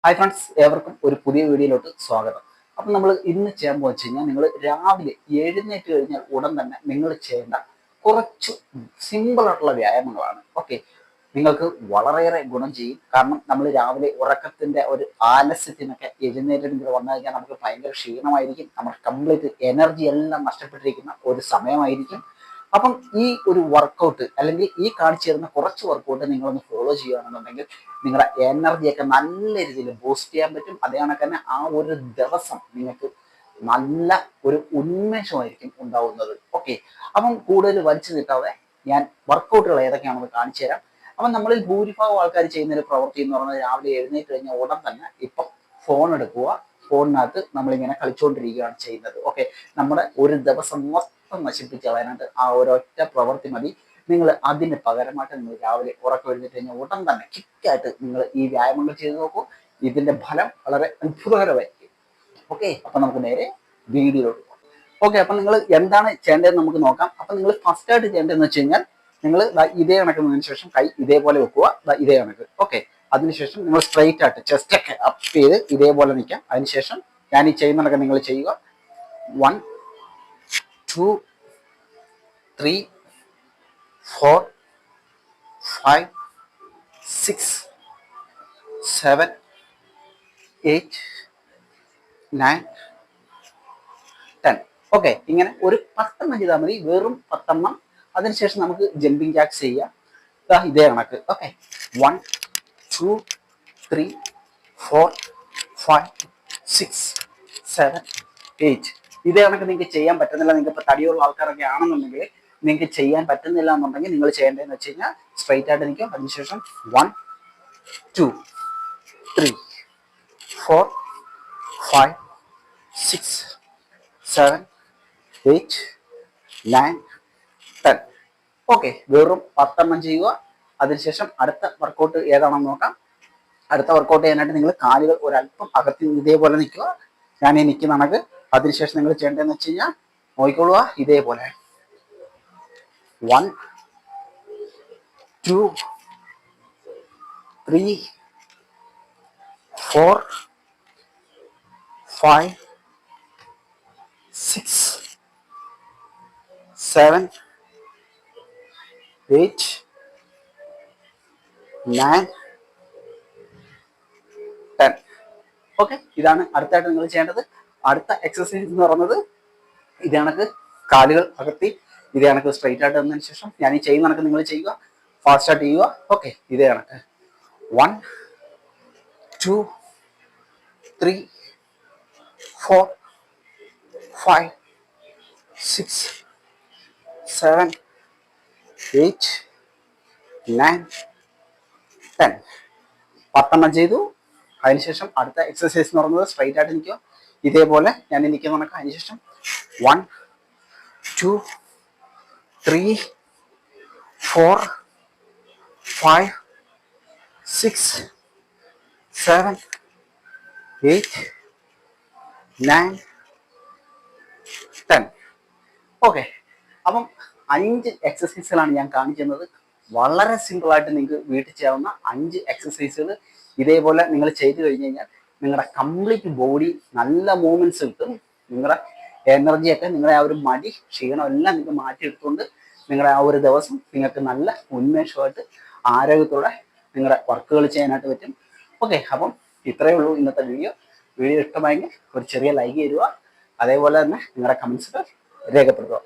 Hi friends, ഏവർക്കും ഒരു പുതിയ വീഡിയോയിലോട്ട് സ്വാഗതം. അപ്പം നമ്മൾ ഇന്ന് ചെയ്യാൻ പോകുന്നത് വെച്ച് കഴിഞ്ഞാൽ നിങ്ങൾ രാവിലെ എഴുന്നേറ്റ് കഴിഞ്ഞാൽ ഉടൻ തന്നെ നിങ്ങൾ ചെയ്യേണ്ട കുറച്ച് സിമ്പിൾ ആയിട്ടുള്ള വ്യായാമങ്ങളാണ്. ഓക്കെ, നിങ്ങൾക്ക് വളരെയേറെ ഗുണം ചെയ്യും. കാരണം നമ്മൾ രാവിലെ ഉറക്കത്തിന്റെ ഒരു ആലസ്യത്തിനൊക്കെ എഴുന്നേറ്റ് വന്നു കഴിഞ്ഞാൽ നമുക്ക് ഭയങ്കര ക്ഷീണമായിരിക്കും. നമ്മുടെ കംപ്ലീറ്റ് എനർജി എല്ലാം നഷ്ടപ്പെട്ടിരിക്കുന്ന ഒരു സമയമായിരിക്കും. അപ്പം ഈ ഒരു വർക്കൗട്ട് അല്ലെങ്കിൽ ഈ കാണിച്ചു തരുന്ന കുറച്ച് വർക്കൗട്ട് നിങ്ങളൊന്ന് ഫോളോ ചെയ്യുകയാണെന്നുണ്ടെങ്കിൽ നിങ്ങളുടെ എനർജിയൊക്കെ നല്ല രീതിയിൽ ബൂസ്റ്റ് ചെയ്യാൻ പറ്റും. അതേ കണക്ക് തന്നെ ആ ഒരു ദിവസം നിങ്ങൾക്ക് നല്ല ഒരു ഉന്മേഷമായിരിക്കും ഉണ്ടാവുന്നത്. ഓക്കെ, അപ്പം കൂടുതൽ വലിച്ചു നിൽക്കാതെ ഞാൻ വർക്കൗട്ടുകൾ ഏതൊക്കെയാണെന്ന് കാണിച്ചു തരാം. അപ്പം നമ്മളിൽ ഭൂരിഭാഗം ആൾക്കാർ ചെയ്യുന്ന ഒരു പ്രവൃത്തി എന്ന് പറയുന്നത് രാവിലെ എഴുന്നേറ്റ് കഴിഞ്ഞാൽ ഉടൻ തന്നെ ഇപ്പം ഫോൺ എടുക്കുക, ഫോണിനകത്ത് നമ്മളിങ്ങനെ കളിച്ചുകൊണ്ടിരിക്കുകയാണ് ചെയ്യുന്നത്. ഓക്കെ, നമ്മുടെ ഒരു ദിവസം മൊത്തം നശിപ്പിച്ച് കളയാനായിട്ട് ആ ഒരൊറ്റ പ്രവൃത്തി മതി. നിങ്ങൾ അതിന് പകരമായിട്ട് നിങ്ങൾ രാവിലെ ഉറക്കം എഴുന്നേറ്റ് കഴിഞ്ഞാൽ ഉടൻ തന്നെ കിക്കായിട്ട് നിങ്ങൾ ഈ വ്യായാമങ്ങൾ ചെയ്ത് നോക്കൂ. ഇതിന്റെ ഫലം വളരെ അത്ഭുതകരമായിരിക്കും. ഓക്കെ, അപ്പൊ നമുക്ക് നേരെ വീഡിയോയിലോട്ട് പോകാം. ഓക്കെ, അപ്പൊ നിങ്ങൾ എന്താണ് ചെയ്യേണ്ടതെന്ന് നമുക്ക് നോക്കാം. അപ്പൊ നിങ്ങൾ ഫസ്റ്റ് ആയിട്ട് ചെയ്യേണ്ടതെന്ന് വെച്ച് കഴിഞ്ഞാൽ നിങ്ങൾ ഇതേ കണക്കുന്നതിന് ശേഷം കൈ ഇതേപോലെ വെക്കുക, ഇതേ കണക്ക്. ഓക്കെ, അതിനുശേഷം നിങ്ങൾ സ്ട്രെയിറ്റ് ആയിട്ട് ചെസ്റ്റ് ഒക്കെ അപ്പ് ചെയ്ത് ഇതേപോലെ നിൽക്കാം. അതിനുശേഷം ഞാൻ ഈ ചെയ്യുന്നതൊക്കെ നിങ്ങൾ ചെയ്യുക. 1 2 3 4 5 6 7 8 9 10. ഓക്കെ, ഇങ്ങനെ ഒരു 10 ചെയ്താൽ മതി, വെറും 10. അതിനുശേഷം നമുക്ക് ജമ്പിങ് ജാക്സ് ചെയ്യാം. ഇതേ കണക്ക്. ഓക്കെ, 1 2 3 4 5 6 7 8. ഇതേ കണക്ക് നിങ്ങൾക്ക് ചെയ്യാൻ പറ്റുന്നില്ല, നിങ്ങൾക്ക് ഇപ്പോൾ തടിയുള്ള ആൾക്കാരൊക്കെ ആണെന്നുണ്ടെങ്കിൽ നിങ്ങൾക്ക് ചെയ്യാൻ പറ്റുന്നില്ല എന്നുണ്ടെങ്കിൽ നിങ്ങൾ ചെയ്യേണ്ടതെന്ന് വെച്ച് കഴിഞ്ഞാൽ സ്ട്രൈറ്റ് ആയിട്ട് നിൽക്കും. അതിനുശേഷം 1 2 3 4 5 6 7 8 9 10. ഓക്കെ, വെറും 10 ചെയ്യുക. അതിനുശേഷം അടുത്ത വർക്കൗട്ട് ഏതാണെന്ന് നോക്കാം. അടുത്ത വർക്കൗട്ട് ചെയ്യാനായിട്ട് നിങ്ങൾ കാലുകൾ ഒരല്പം അകത്തി ഇതേപോലെ നിൽക്കുക. ഞാൻ ഈ നിൽക്കുന്ന കണക്ക്. അതിനുശേഷം നിങ്ങൾ ചെയ്യേണ്ടതെന്ന് വെച്ച് കഴിഞ്ഞാൽ നോക്കിക്കൊള്ളുക, ഇതേപോലെ 1 2 3 4 5 6 7 8 9 10. ഓക്കെ, ഇതാണ് അടുത്തായിട്ട് നിങ്ങൾ ചെയ്യേണ്ടത്. അടുത്ത എക്സസൈസ് എന്ന് പറയുന്നത് ഇതേ കണക്ക് കാലുകൾ അകത്തി ഇതേ കണക്ക് സ്ട്രൈറ്റ് ആയിട്ട് വന്നതിന് ശേഷം ഞാൻ ഈ ചെയ്യുന്ന കണക്ക് നിങ്ങൾ ചെയ്യുക. ഫാസ്റ്റ് ആയിട്ട് ചെയ്യുക. ഓക്കെ, ഇതേ കണക്ക് 1 2 3 4 5 6 7 8 9 10. 10 ചെയ്തു. അതിനുശേഷം അടുത്ത എക്സസൈസ് എന്ന് പറയുന്നത് സ്ട്രൈറ്റ് ആയിട്ട് നിൽക്കുക. ഇതേപോലെ ഞാൻ നിൽക്കുന്ന കണക്ക്. അതിനുശേഷം 1 2 3 4 5 6 7 8 9 10. ഓക്കെ, അപ്പം 5 എക്സസൈസുകളാണ് ഞാൻ കാണിക്കുന്നത്. വളരെ സിമ്പിളായിട്ട് നിങ്ങൾക്ക് വീട്ടിൽ ചെയ്യാവുന്ന 5 എക്സസൈസുകൾ. ഇതേപോലെ നിങ്ങൾ ചെയ്തു കഴിഞ്ഞ് കഴിഞ്ഞാൽ നിങ്ങളുടെ കംപ്ലീറ്റ് ബോഡി നല്ല മൂവ്മെന്റ്സ് കിട്ടും. നിങ്ങളുടെ എനർജിയൊക്കെ, നിങ്ങളുടെ ആ ഒരു മടി ക്ഷീണം എല്ലാം നിങ്ങൾക്ക് മാറ്റിയെടുത്തുകൊണ്ട് നിങ്ങളുടെ ആ ഒരു ദിവസം നിങ്ങൾക്ക് നല്ല ഉന്മേഷമായിട്ട് ആരോഗ്യത്തോടെ നിങ്ങളുടെ വർക്കുകൾ ചെയ്യാനായിട്ട് പറ്റും. ഓക്കെ, അപ്പം ഇത്രയേ ഉള്ളൂ ഇന്നത്തെ വീഡിയോ. വീഡിയോ ഇഷ്ടമായെങ്കിൽ ഒരു ചെറിയ ലൈക്ക് തരിക. അതേപോലെ തന്നെ നിങ്ങളുടെ കമൻസുകൾ രേഖപ്പെടുത്തുക.